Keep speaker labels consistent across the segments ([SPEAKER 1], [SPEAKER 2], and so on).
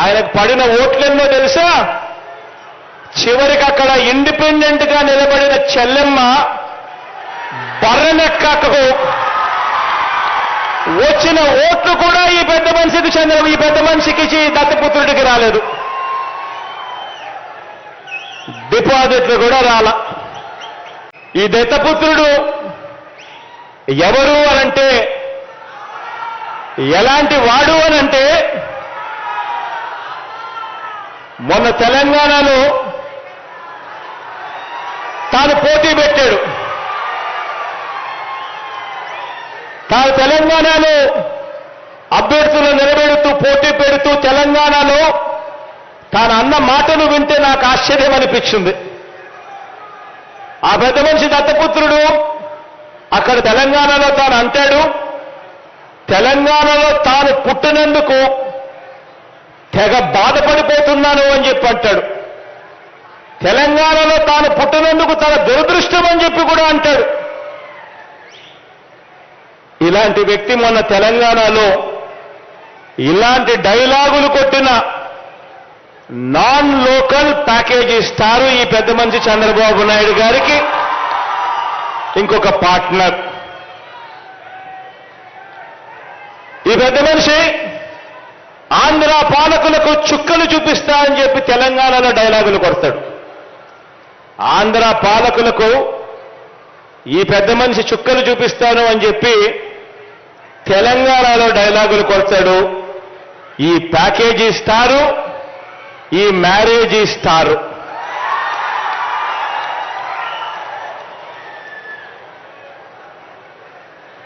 [SPEAKER 1] ఆయనకు పడిన ఓట్లెన్నో తెలుసా? చివరికి అక్కడ ఇండిపెండెంట్ గా నిలబడిన చెల్లెమ్మ బర్రెనెక్కకు వచ్చిన ఓట్లు కూడా ఈ పెద్ద మనిషికి దత్తపుత్రుడికి రాలేదు. డిపాజిట్లు కూడా రాల. ఈ దత్తపుత్రుడు ఎవరు అనంటే, ఎలాంటి వాడు అనంటే, మొన్న తెలంగాణలో తాను పోటీ పెట్టాడు. తాను తెలంగాణలో అభ్యర్థులను నిలబెడుతూ పోటీ పెడుతూ తెలంగాణలో తాను అన్న మాటలు వింటే నాకు ఆశ్చర్యం అనిపించింది. ఆ పెద్ద మనిషి దత్తపుత్రుడు అక్కడ తెలంగాణలో తాను అంటాడు, తెలంగాణలో తాను పుట్టినందుకు తెగ బాధపడిపోతున్నాను అని చెప్పి అంటాడు. తెలంగాణలో తాను పుట్టినందుకు తన దురదృష్టం అని చెప్పి కూడా అంటాడు. ఇలాంటి వ్యక్తి మొన్న తెలంగాణలో ఇలాంటి డైలాగులు కొట్టిన నాన్ లోకల్ ప్యాకేజీ ఇస్తారు ఈ పెద్ద మనిషి చంద్రబాబు నాయుడు గారికి ఇంకొక పార్ట్నర్. ఈ పెద్ద మనిషి ఆంధ్ర పాలకులకు చుక్కలు చూపిస్తా అని చెప్పి తెలంగాణలో డైలాగులు కొడతాడు. ఆంధ్ర పాలకులకు ఈ పెద్ద మనిషి చుక్కలు చూపిస్తాను అని చెప్పి తెలంగాణలో డైలాగులు కొడతాడు. ఈ ప్యాకేజీ ఇస్తారు, ఈ మ్యారేజ్ ఇస్తారు.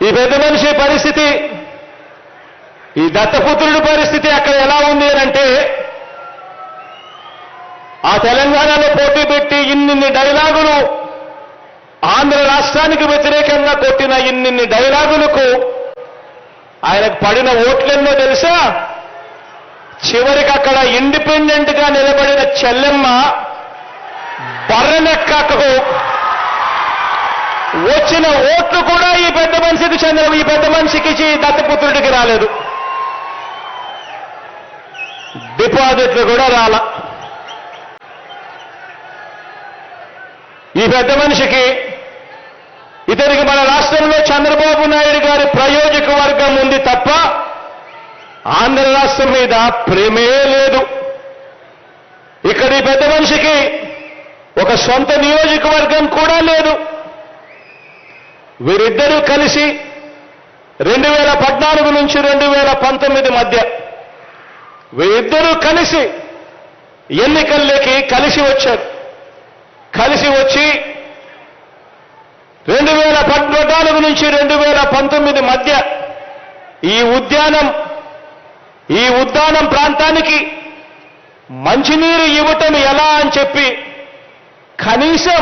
[SPEAKER 1] ఈ పెద్ద మనిషి పరిస్థితి, ఈ దత్తపుత్రుడి పరిస్థితి అక్కడ ఎలా ఉంది అంటే, ఆ తెలంగాణలో పోటీ పెట్టి ఇన్నిన్ని డైలాగులు ఆంధ్ర రాష్ట్రానికి వ్యతిరేకంగా కొట్టిన ఇన్నిన్ని డైలాగులకు ఆయనకు పడిన ఓట్లెన్నో తెలుసా? చివరికి అక్కడ ఇండిపెండెంట్ గా నిలబడిన చెల్లెమ్మ బర్రెనెక్కకు వచ్చిన ఓట్లు కూడా ఈ పెద్ద మనిషికి దత్తపుత్రుడికి రాలేదు. డిపాజిట్లు కూడా రాల. ఈ పెద్ద మనిషికి ఇతనికి మన రాష్ట్రంలో చంద్రబాబు నాయుడు గారి ప్రయోజక వర్గం ఉంది తప్ప ఆంధ్ర రాష్ట్రం మీద ప్రేమే లేదు. ఇక్కడ ఈ పెద్ద మనిషికి ఒక సొంత నియోజకవర్గం కూడా లేదు. వీరిద్దరూ కలిసి 2014 నుంచి 2019 మధ్య వీరిద్దరూ కలిసి ఎన్నికల్లోకి కలిసి వచ్చారు. కలిసి వచ్చి 2014 నుంచి 2019 మధ్య ఈ ఉద్యానం ప్రాంతానికి మంచినీరు ఇవ్వటం ఎలా అని చెప్పి కనీసం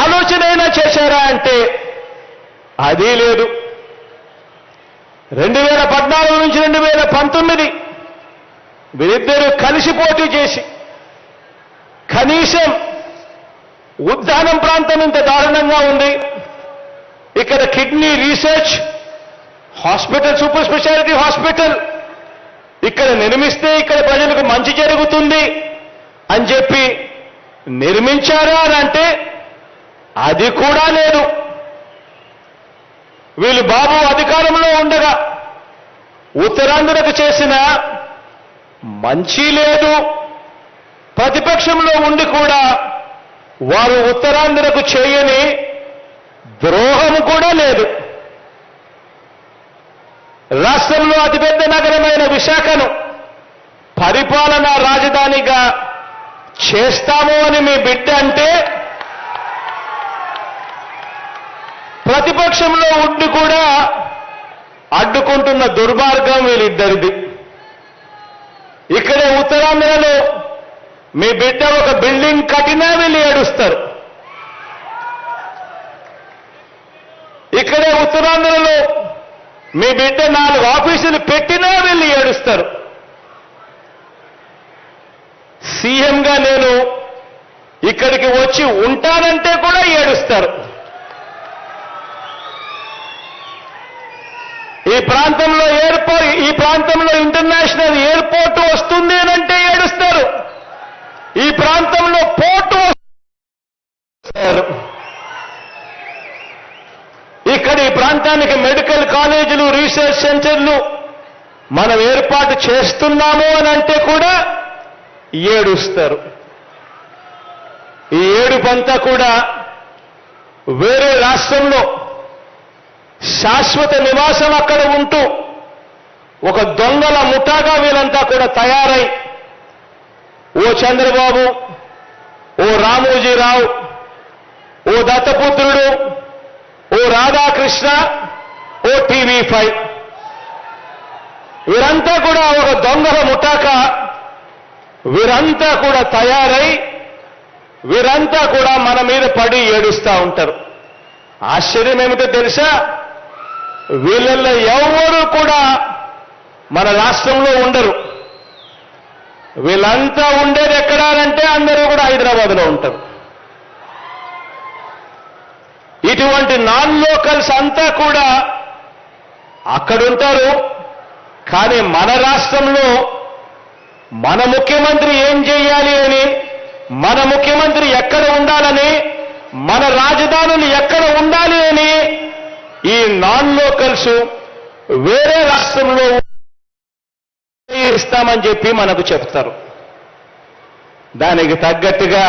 [SPEAKER 1] ఆలోచనైనా చేశారా అంటే అది లేదు. 2014 నుంచి 2019 వీరిద్దరూ కలిసి పోటీ చేసి కనీసం ఉద్యానం ప్రాంతం ఇంత దారుణంగా ఉంది, ఇక్కడ kidney research hospital, super speciality hospital ఇక్కడ నిర్మిస్తే ఇక్కడ ప్రజలకు మంచి జరుగుతుంది అని చెప్పి నిర్మించారా అని అంటే అది కూడా లేదు. వీళ్ళు బాబు అధికారంలో ఉండగా ఉత్తరాంధ్రకు చేసిన మంచి లేదు, ప్రతిపక్షంలో ఉండి కూడా వారు ఉత్తరాంధ్రకు చేయని ద్రోహం కూడా లేదు. రాష్ట్రంలో అతిపెద్ద నగరమైన విశాఖను పరిపాలనా రాజధానిగా చేస్తాము అని మీ బిడ్డ అంటే ప్రతిపక్షంలో ఉండి కూడా అడ్డుకుంటున్న దుర్మార్గం వీళ్ళిద్దరిది. ఇక్కడే ఉత్తరాంధ్రలో మీ బిడ్డ ఒక బిల్డింగ్ కట్టినా వీళ్ళు ఏడుస్తారు. ఇక్కడే ఉత్తరాంధ్రలో మీ బిడ్డ 4 ఆఫీసులు పెట్టినా వీళ్ళు ఏడుస్తారు. సీఎంగా నేను ఇక్కడికి వచ్చి ఉంటానంటే కూడా ఏడుస్తారు. ఈ ప్రాంతంలో ఇంటర్నేషనల్ ఎయిర్పోర్టు రీసెర్చ్ సెంటర్లు మనం ఏర్పాటు చేస్తున్నాము అని అంటే కూడా ఏడుస్తారు. ఈ ఏడుపంతా కూడా వేరే రాష్ట్రంలో శాశ్వత నివాసం అక్కడ ఉంటూ ఒక దొంగల ముఠాగా వీళ్ళంతా కూడా తయారై ఓ చంద్రబాబు, ఓ రామోజీరావు, ఓ దత్తపుత్రుడు, ఓ రాధాకృష్ణ, ఓ TV5 వీరంతా కూడా ఒక దొంగల ముఠాగా వీరంతా కూడా తయారై వీరంతా కూడా మన మీద పడి ఏడుస్తూ ఉంటారు. ఆశ్చర్యం ఏమిటో తెలుసా? వీళ్ళల్లో ఎవరు కూడా మన రాష్ట్రంలో ఉండరు. వీళ్ళంతా ఉండేది ఎక్కడానంటే అందరూ కూడా హైదరాబాద్లో ఉంటారు. ఇటువంటి నాన్ లోకల్స్ అంతా కూడా అక్కడుంటారు. కానీ మన రాష్ట్రంలో మన ముఖ్యమంత్రి ఏం చేయాలి అని, మన ముఖ్యమంత్రి ఎక్కడ ఉండాలని, మన రాజధానులు ఎక్కడ ఉండాలి అని ఈ నాన్ లోకల్స్ వేరే రాష్ట్రంలో ఇస్తామని చెప్పి మనకు చెప్తారు. దానికి తగ్గట్టుగా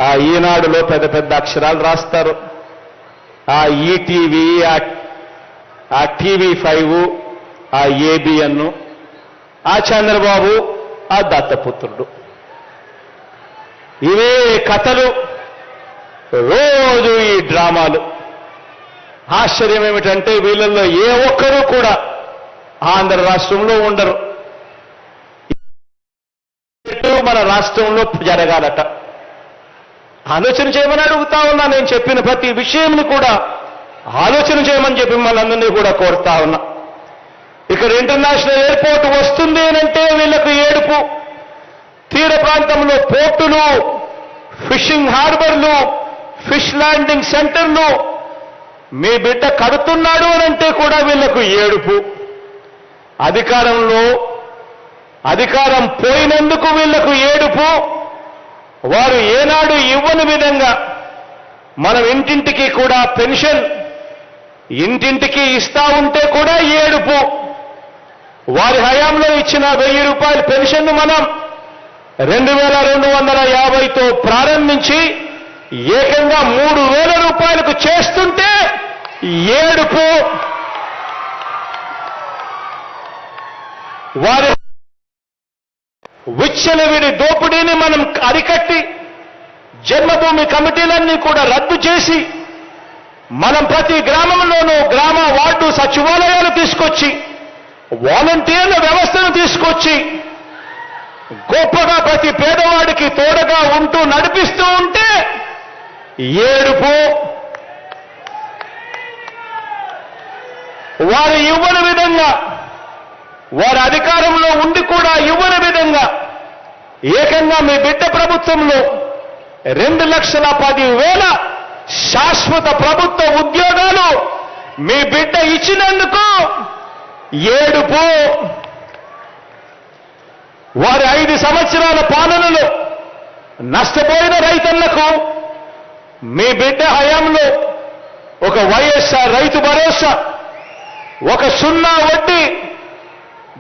[SPEAKER 1] ఆ ఈనాడులో పెద్ద పెద్ద అక్షరాలు రాస్తారు. ఆ ఈటీవీ, ఆ TV5, ఆ ABN, ఆ చంద్రబాబు, ఆ దత్తపుత్రుడు, ఇవే కథలు, రోజు ఈ డ్రామాలు. ఆశ్చర్యం ఏమిటంటే వీళ్ళల్లో ఏ ఒక్కరూ కూడా ఆంధ్ర రాష్ట్రంలో ఉండరు. మన రాష్ట్రంలో జరగాలట. ఆలోచన చేయమని అడుగుతా ఉన్నా. నేను చెప్పిన ప్రతి విషయంని కూడా ఆలోచన చేయమని చెప్పి మనందరినీ కూడా కోరుతా ఉన్నా. ఇక్కడ ఇంటర్నేషనల్ ఎయిర్పోర్ట్ వస్తుంది అనంటే వీళ్లకు ఏడుపు. తీర ప్రాంతంలో పోర్టులు, ఫిషింగ్ హార్బర్లు, ఫిష్ ల్యాండింగ్ సెంటర్లు మీ బిడ్డ కడుతున్నాడు అనంటే కూడా వీళ్లకు ఏడుపు. అధికారం పోయినందుకు వీళ్లకు ఏడుపు. వారు ఏనాడు ఇవ్వని విధంగా మనం ఇంటింటికి కూడా పెన్షన్ ఇంటింటికి ఇస్తా ఉంటే కూడా ఏడుపు. వారి హయాంలో ఇచ్చిన 1000 రూపాయల పెన్షన్ను మనం 2250తో ప్రారంభించి ఏకంగా 3000 రూపాయలకు చేస్తుంటే ఏడుపు. వారి విచ్చలవిడి దోపిడీని మనం అరికట్టి జన్మభూమి కమిటీలన్నీ కూడా రద్దు చేసి మనం ప్రతి గ్రామంలోనూ గ్రామ వార్డు సచివాలయాలు తీసుకొచ్చి వాలంటీర్ల వ్యవస్థను తీసుకొచ్చి గొప్పగా ప్రతి పేదవాడికి తోడుగా ఉంటూ నడిపిస్తూ ఉంటే ఏడుపు. వారు ఇవ్వని విధంగా, వారి అధికారంలో ఉండి కూడా ఇవ్వని విధంగా ఏకంగా మీ బిడ్డ ప్రభుత్వంలో 2,10,000 శాశ్వత ప్రభుత్వ ఉద్యోగాలు మీ బిడ్డ ఇచ్చినందుకు ఏడుపు. వారి 5 సంవత్సరాల పాలనలో నష్టపోయిన రైతన్నకు మీ బిడ్డ హయాంలో ఒక వైఎస్ఆర్ రైతు భరోసా, ఒక 0 వడ్డీ,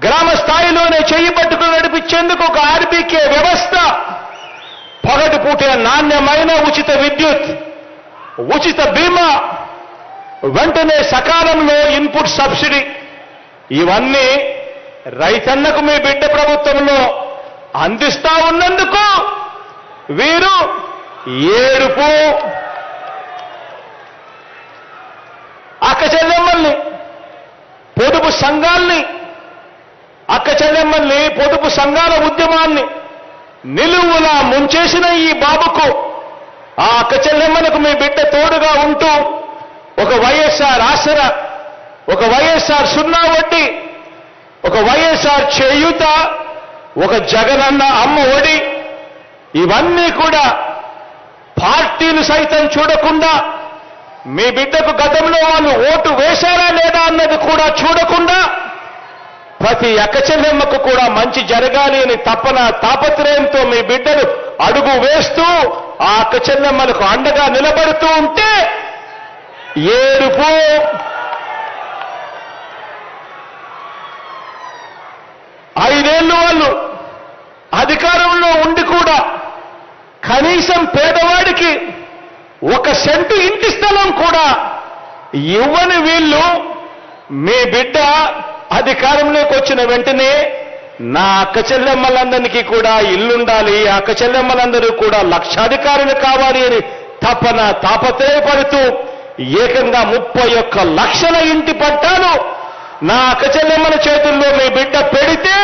[SPEAKER 1] గ్రామ స్థాయిలోనే చెయ్యి పట్టుకుని నడిపించేందుకు ఒక RBK వ్యవస్థ, పగటి పూటే నాణ్యమైన ఉచిత విద్యుత్, ఉచిత బీమా, వెంటనే సకాలంలో ఇన్పుట్ సబ్సిడీ, ఇవన్నీ రైతన్నకు మీ బిడ్డ ప్రభుత్వంలో అందిస్తా ఉన్నందుకు వీరు ఏడుపు. అక్క చెల్లెమ్మల్ని, పొదుపు సంఘాల్ని, అక్క చెల్లెమ్మల్ని, పొదుపు సంఘాల ఉద్యమాన్ని నిలువులా ముంచేసిన ఈ బాబుకు, ఆ అక్క చెల్లెమ్మలకు మీ బిడ్డ తోడుగా ఉంటూ ఒక వైఎస్ఆర్ ఆసరా, ఒక వైఎస్ఆర్ 0 వడ్డీ, ఒక వైఎస్ఆర్ చేయూత, ఒక జగనన్న అమ్మ ఒడి, ఇవన్నీ కూడా పార్టీలు సైతం చూడకుండా, మీ బిడ్డకు గతంలో వాళ్ళు ఓటు వేశారా లేదా అన్నది కూడా చూడకుండా ప్రతి అక్క చెల్లెమ్మకు కూడా మంచి జరగాలి అని తపన తాపత్రయంతో మీ బిడ్డలు అడుగు వేస్తూ ఆ అక్క చెల్లెమ్మలకు అండగా నిలబడుతూ ఉంటే ఏడుపు. కనీసం పేదవాడికి 1 సెంటు ఇంటి స్థలం కూడా ఇవ్వని వీళ్ళు మీ బిడ్డ అధికారంలోకి వచ్చిన వెంటనే నా అక్క చెల్లెమ్మలందరికీ కూడా ఇల్లుండాలి, అక్క చెల్లెమ్మలందరూ కూడా లక్షాధికారులు కావాలి అని తాపత్రయపడుతూ ఏకంగా 31 లక్షల ఇంటి పట్టాలు నా అక్క చెల్లెమ్మల చేతుల్లో మీ బిడ్డ పెడితే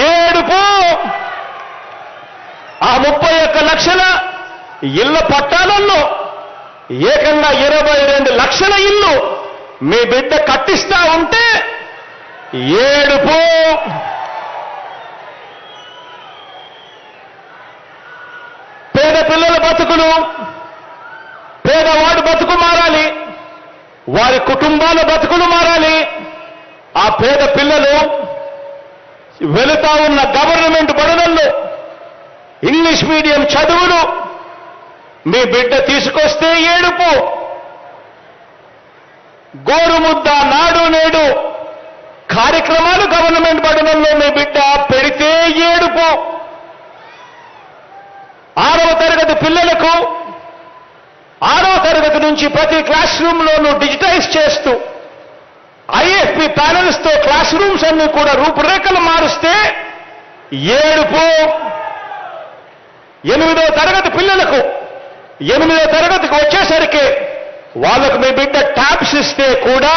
[SPEAKER 1] ఏడుపు. ఆ 31 లక్షల ఇళ్ల పట్టాలలో ఏకంగా 22 లక్షల ఇల్లు మీ బిడ్డ కట్టిస్తా ఉంటే ఏడుపు. పేద పిల్లల బతుకులు, పేదవాడి బతుకు మారాలి, వారి కుటుంబాల బతుకులు మారాలి. ఆ పేద పిల్లలు వెళుతా ఉన్న గవర్నమెంట్ బడులలో ఇంగ్లీష్ మీడియం చదువులు మీ బిడ్డ తీసుకొస్తే ఏడుపు. గోరుముద్ద, నాడు నేడు కార్యక్రమాలు గవర్నమెంట్ బడులలో మీ బిడ్డ పెడితే ఏడుపు. 6వ తరగతి పిల్లలకు 6వ తరగతి నుంచి ప్రతి క్లాస్ రూమ్లోనూ డిజిటైజ్ చేస్తూ ఐఎఫ్పి ప్యానల్స్ తో క్లాస్ రూమ్స్ అన్ని కూడా రూపురేఖలు మారుస్తే ఏడుపు. 8వ తరగతి పిల్లలకు 8వ తరగతికి వచ్చేసరికి వాళ్ళకు మీ బిడ్డ ట్యాబ్స్ ఇస్తే కూడా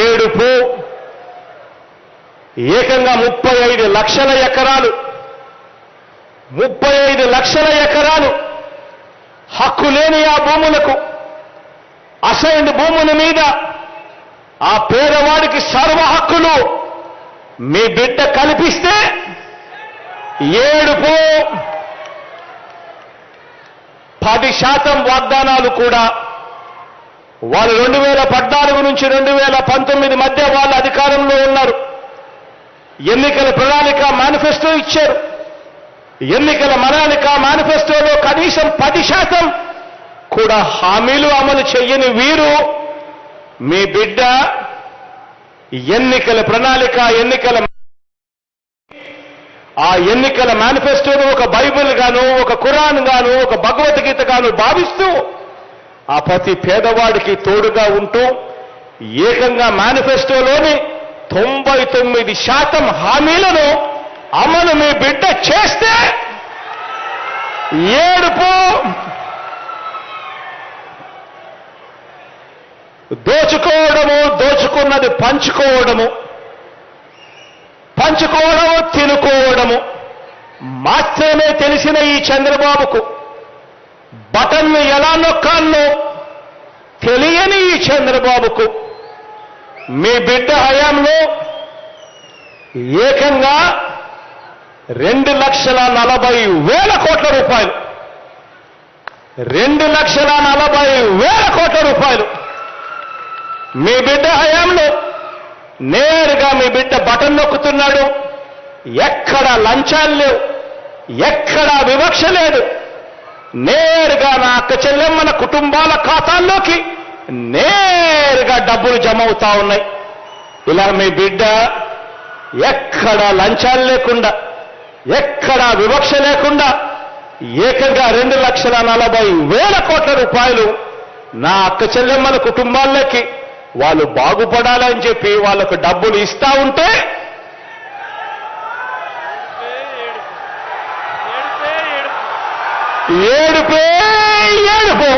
[SPEAKER 1] ఏడుపు. ఏకంగా 35 లక్షల ఎకరాలు 35 లక్షల ఎకరాలు హక్కు లేని ఆ భూములకు, అసైన్డ్ భూముల మీద ఆ పేదవాడికి సర్వ హక్కులు మీ బిడ్డ కల్పిస్తే ఏడుపు. 10% వాగ్దానాలు కూడా వాళ్ళు 2014 నుంచి 2019 మధ్య వాళ్ళ అధికారంలో ఉన్నారు. ఎన్నికల ప్రణాళిక మేనిఫెస్టో ఇచ్చారు. ఎన్నికల ప్రణాళిక మేనిఫెస్టోలో కనీసం 10% కూడా హామీలు అమలు చేయని వీరు మీ బిడ్డ ఎన్నికల ప్రణాళిక, ఆ ఎన్నికల మేనిఫెస్టోను ఒక బైబిల్ గాను, ఒక ఖురాన్ గాను, ఒక భగవద్గీత గాను భావిస్తూ ఆ ప్రతి పేదవాడికి తోడుగా ఉంటూ ఏకంగా మేనిఫెస్టోలోని 99% హామీలను అమలు మీ బిడ్డ చేస్తే ఏడుపు. దోచుకోవడము, దోచుకున్నది పంచుకోవడము, పంచుకోవడము తినుకోవడము మాత్రమే తెలిసిన ఈ చంద్రబాబుకు బటన్ను ఎలా నొక్కాలో తెలియని ఈ చంద్రబాబుకు మీ బిడ్డ హయాంలో ఏకంగా 2,40,000 కోట్ల రూపాయలు, 2,40,000 కోట్ల రూపాయలు మీ బిడ్డ హయాంలో నేరుగా మీ బిడ్డ బటన్ నొక్కుతున్నాడు. ఎక్కడా లంచాలు లేవు, ఎక్కడా వివక్ష లేదు. నేరుగా నా అక్క చెల్లెమ్మల కుటుంబాల ఖాతాల్లోకి నేరుగా డబ్బులు జమ అవుతా ఉన్నాయి. ఇలా మీ బిడ్డ ఎక్కడా లంచాలు లేకుండా, ఎక్కడా వివక్ష లేకుండా ఏకంగా 2,40,000 కోట్ల రూపాయలు నా అక్క చెల్లెమ్మల కుటుంబాల్లోకి వాళ్ళు బాగుపడాలని చెప్పి వాళ్ళకు డబ్బులు ఇస్తా ఉంటే ఏడుపే ఏడుపు.